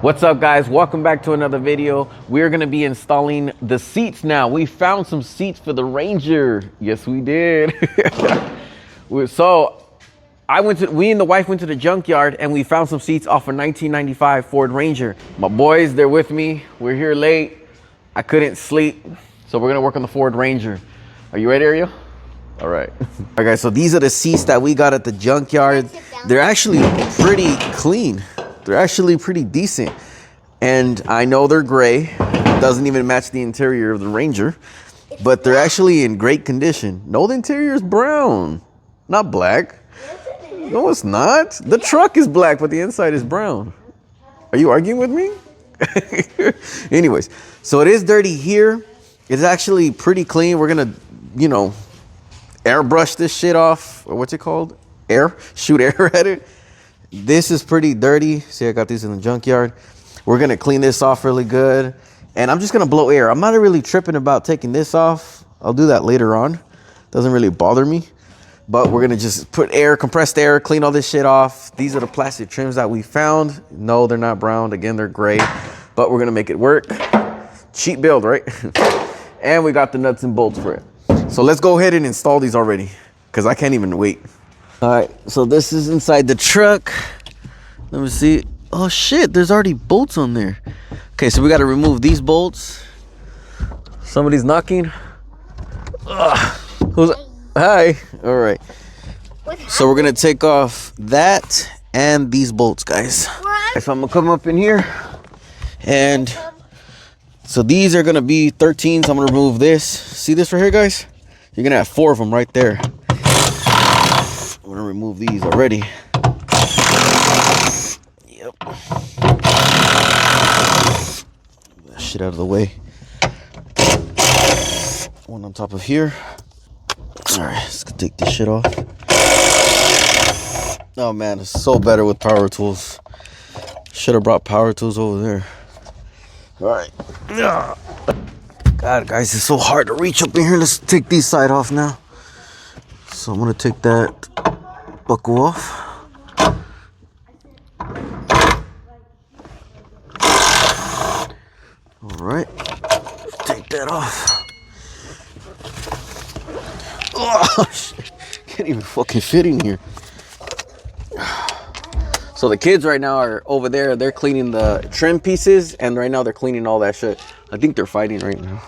What's up, guys? Welcome back to another video. We're gonna be installing the seats now. We found some seats for the Ranger. Yes, we did. So we and the wife went to the Junkyard and we found some seats off a 1995 Ford Ranger. My boys, they're with me. We're here late. I couldn't sleep, so we're gonna work on the Ford Ranger. Are you ready, Ariel? All right. All right, guys, so these are the seats that we got at the Junkyard. They're actually pretty clean. They're actually pretty decent. And I know they're gray. Doesn't even match the interior of the Ranger. But they're actually in great condition. No, the interior is brown, not black. No, it's not. The truck is black, but the inside is brown. Are you arguing with me? Anyways, so it is dirty here. It's actually pretty clean. We're gonna, airbrush this shit off. Or what's it called? Shoot air at it. This is pretty dirty. See, I got these in the Junkyard. We're gonna clean this off really good. And I'm just gonna blow air. I'm not really tripping about taking this off. I'll do that later on. Doesn't really bother me. But we're gonna just put air, compressed air, clean all this shit off. These are the plastic trims that we found. No, they're not brown. Again, they're gray. But we're gonna make it work. Cheap build, right? And we got the nuts and bolts for it. So let's go ahead and install these already, because I can't even wait. All right, so this is inside the truck. Let me see. Oh shit, there's already bolts on there. Okay, so we got to remove these bolts. Somebody's knocking. Who's? Hi. All right. So we're gonna take off that and these bolts, guys. So I'm gonna come up in here, and so these are gonna be 13s. I'm gonna remove this. See this right here, guys? You're gonna have 4 of them right there. I'm gonna remove these already. Yep. That shit out of the way. One on top of here. All right, let's take this shit off. Oh man, it's so better with power tools. Should have brought power tools over there. All right. God, guys, it's so hard to reach up in here. Let's take these side off now. So I'm gonna take that buckle off. All right, take that off. Oh shit, can't even fucking fit in here. So the kids right now are over there. They're cleaning the trim pieces, and right now they're cleaning all that shit. I think they're fighting right now.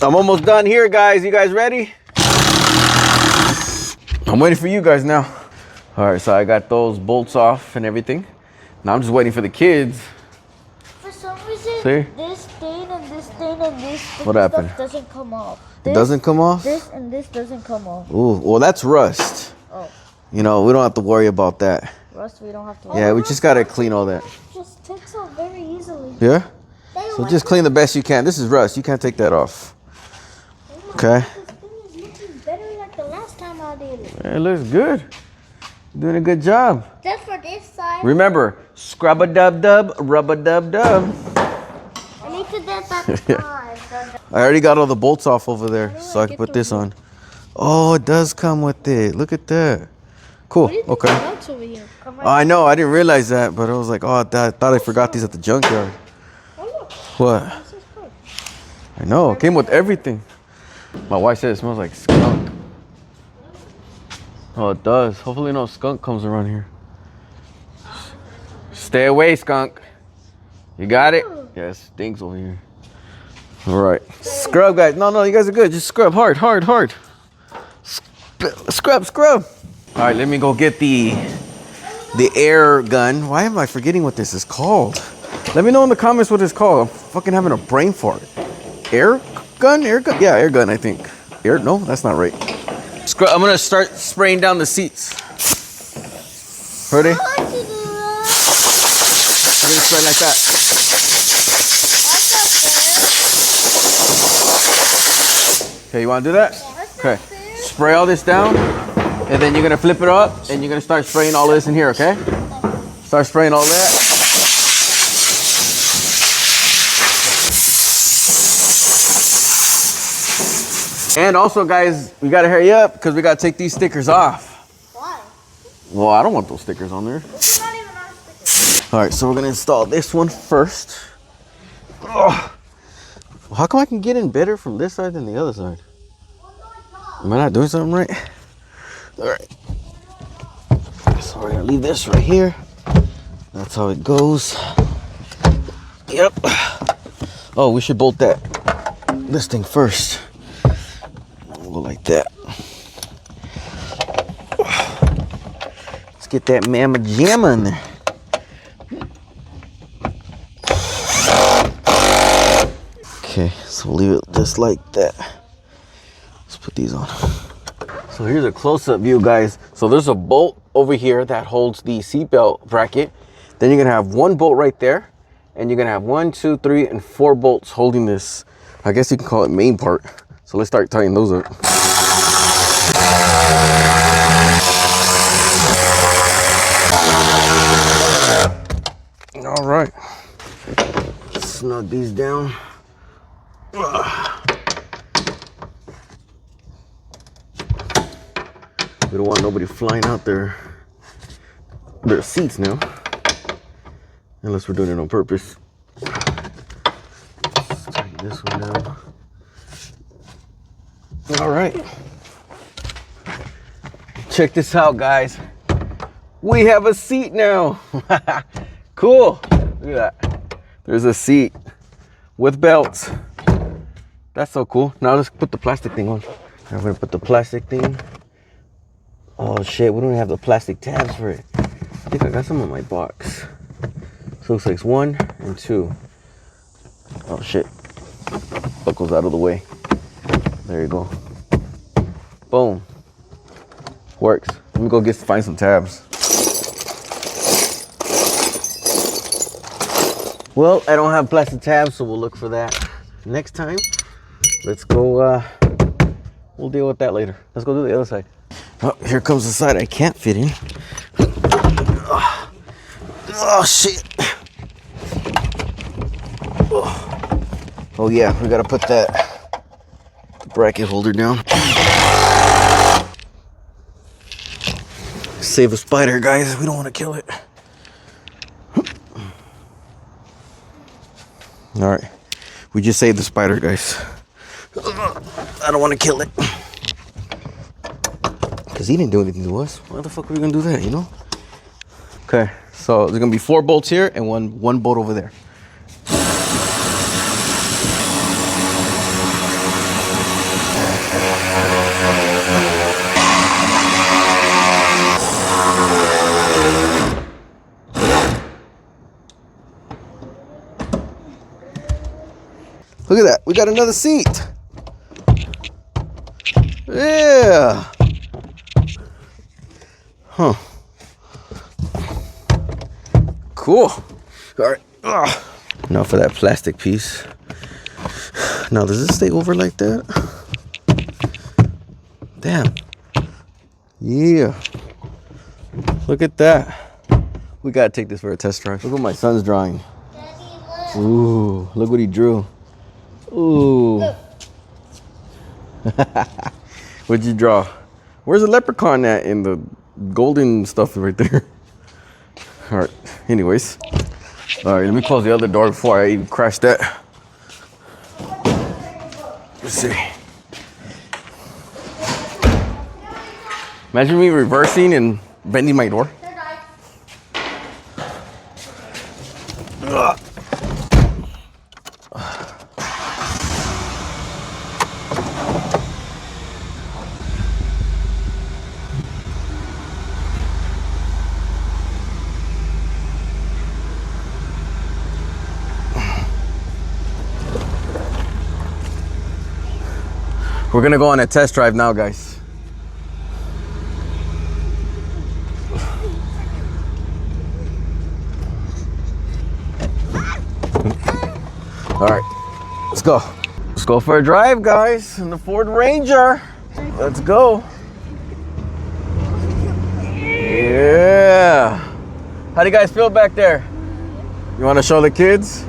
I'm almost done here, guys. You guys ready? I'm waiting for you guys now. All right, so I got those bolts off and everything. Now I'm just waiting for the kids. For some reason, See? this stain and this stain and this What happened? stuff doesn't come off. It doesn't come off? This and this doesn't come off. Ooh, well, that's rust. Oh. We don't have to worry about that. Rust, we don't have to. Yeah, we just gotta clean all that. Just takes off very easily. Yeah? So just clean the best you can. This is rust. You can't take that off. Okay? This thing is looking better like the last time I did it. It looks good. You're doing a good job. Just for this side. Remember, scrub-a-dub-dub, rub-a-dub-dub. I need to do that side. I already got all the bolts off over there, so I can put this on. Oh, it does come with it. Look at that. Cool. Okay. Over here? Oh, I know. I didn't realize that, but I was like, oh, I thought I forgot these at the Junkyard. Oh, look. What? This is good. I know. It came with everything. My wife said it smells like skunk. Oh, it does. Hopefully no skunk comes around here. Stay away, skunk. You got it? Yeah, it stinks over here. All right. Scrub, guys. No, you guys are good. Just scrub hard, hard, hard. Scrub, scrub. All right, let me go get the air gun. Why am I forgetting what this is called? Let me know in the comments what it's called. I'm fucking having a brain fart. Air gun? Air gun? Yeah, air gun, I think. Air? No, that's not right. I'm gonna start spraying down the seats. Ready? I'm gonna spray like that. Okay, you wanna do that? Okay. Spray all this down, and then you're gonna flip it up, and you're gonna start spraying all this in here, okay? Start spraying all that. And also, guys, we gotta hurry up because we gotta take these stickers off. Why? Well, I don't want those stickers on there. This is not even our sticker. All right, so we're gonna install this one first. Oh. Well, how come I can get in better from this side than the other side? Am I not doing something right? All right. So we're gonna leave this right here. That's how it goes. Yep. Oh, we should bolt this thing first. We'll go like that. Let's get that mamma jamma in there. Okay, so we'll leave it just like that. Let's put these on. So here's a close-up view, guys. So there's a bolt over here that holds the seatbelt bracket. Then you're gonna have one bolt right there, and you're gonna have 1, 2, 3, and 4 bolts holding this. I guess you can call it main part. So let's start tightening those up. All right, snug these down. We don't want nobody flying out their seats now, unless we're doing it on purpose. Let's tighten this one down. All right, check this out, guys. We have a seat now. Cool. Look at that. There's a seat with belts. That's so cool. Now let's put the plastic thing on. I'm gonna put the plastic thing. Oh shit, we don't even have the plastic tabs for it. I think I got some in my box. So looks like it's 1 and 2. Oh shit. Buckles out of the way. There you go. Boom. Works. Let me go find some tabs. Well, I don't have plastic tabs, so we'll look for that next time. Let's go, we'll deal with that later. Let's go do the other side. Oh, here comes the side I can't fit in. Oh shit. Oh yeah, we gotta put that bracket holder down. Save a spider, guys. We don't want to kill it. All right, we just saved the spider, guys. I don't want to kill it because he didn't do anything to us. Why the fuck are we gonna do that, you know? Okay, so there's gonna be 4 bolts here and one bolt over there. Look at that, we got another seat. Yeah. Huh. Cool. All right. Now for that plastic piece. Now, does this stay over like that? Damn. Yeah. Look at that. We gotta take this for a test drive. Look what my son's drawing. Daddy, look. Ooh, look what he drew. Ooh. What'd you draw? Where's the leprechaun at in the golden stuff right there? All right, anyways. All right, let me close the other door before I even crash that. Let's see. Imagine me reversing and bending my door. Ugh. We're gonna go on a test drive now, guys. All right, let's go. Let's go for a drive, guys, in the Ford Ranger. Let's go. Yeah. How do you guys feel back there? You wanna show the kids?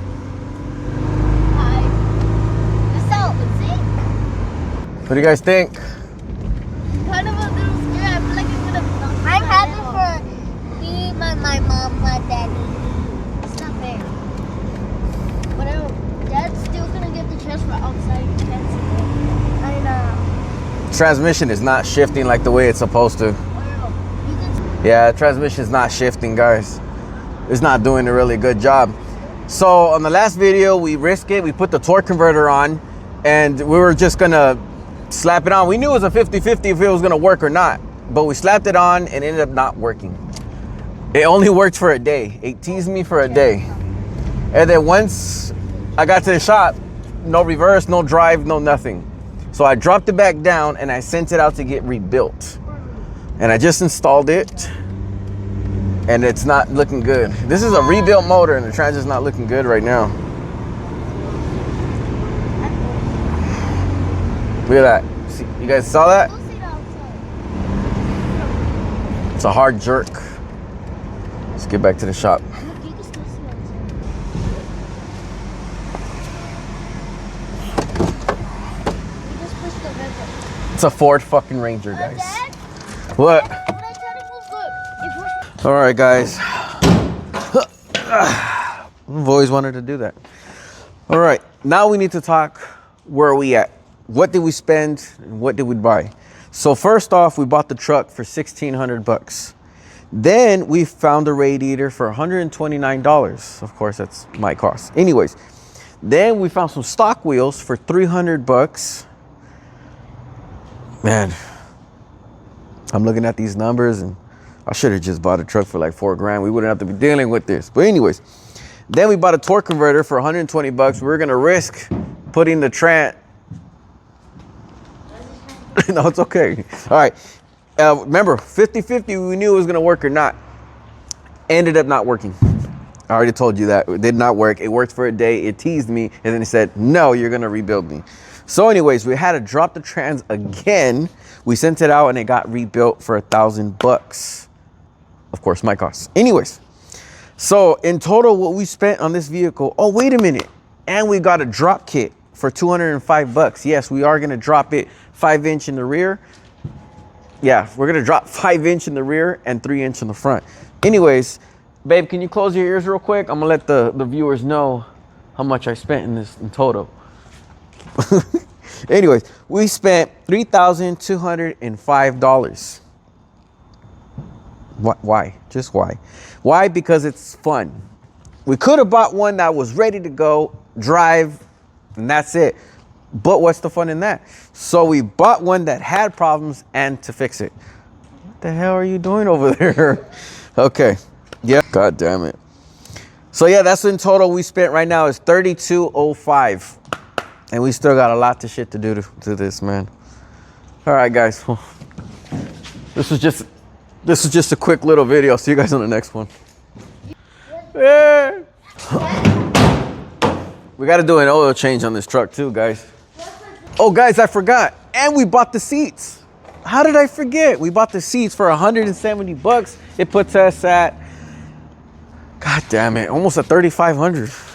What do you guys think? Kind of a little scared. I feel like I'm happy for me, my mom, my daddy. transmission is not shifting like the way it's supposed to. Yeah, transmission is not shifting, guys. It's not doing a really good job. So on the last video, we risked it. We put the torque converter on, and we were just gonna slap it on. We knew it was a 50-50 if it was gonna work or not, but we slapped it on and it ended up not working. It only worked for a day. It teased me for a day. And then once I got to the shop, no reverse, no drive, no nothing. So I dropped it back down and I sent it out to get rebuilt. And I just installed it and it's not looking good. This is a rebuilt motor and the transmission's not looking good right now. Look at that. See, you guys saw that? It's a hard jerk. Let's get back to the shop. It's a Ford fucking Ranger, guys. What? All right, guys. I've always wanted to do that. All right, now we need to talk where are we at. What did we spend and what did we buy? So first off, we bought the truck for $1,600. Then we found a radiator for $129. Of course, that's my cost. Anyways, then we found some stock wheels for $300. Man, I'm looking at these numbers and I should have just bought a truck for like $4 grand. We wouldn't have to be dealing with this. But anyways, then we bought a torque converter for $120. We were gonna risk putting the no, it's okay. All right. Remember, 50-50, we knew it was gonna work or not. Ended up not working. I already told you that. It did not work. It worked for a day. It teased me. And then it said, no, you're gonna rebuild me. So anyways, we had to drop the trans again. We sent it out and it got rebuilt for $1,000. Of course, my cost. Anyways, so in total, what we spent on this vehicle, oh, wait a minute. And we got a drop kit for $205. Yes, we are gonna drop it 5-inch in the rear. Yeah, we're gonna drop 5-inch in the rear and 3-inch in the front. Anyways, babe, can you close your ears real quick? I'm gonna let the viewers know how much I spent in this in total. Anyways, we spent $3,205. Why? Just why? Why? Because it's fun. We could have bought one that was ready to go, drive, and that's it. But what's the fun in that? So we bought one that had problems and to fix it. What the hell are you doing over there? Okay. Yeah. God damn it. So yeah, that's in total we spent right now is $3,205. And we still got a lot of shit to do to this, man. All right, guys. Well, this was just a quick little video. See you guys on the next one. Yeah. We got to do an oil change on this truck too, guys. Oh, guys, I forgot. And we bought the seats. How did I forget? We bought the seats for $170. It puts us at, God damn it, almost at $3,500.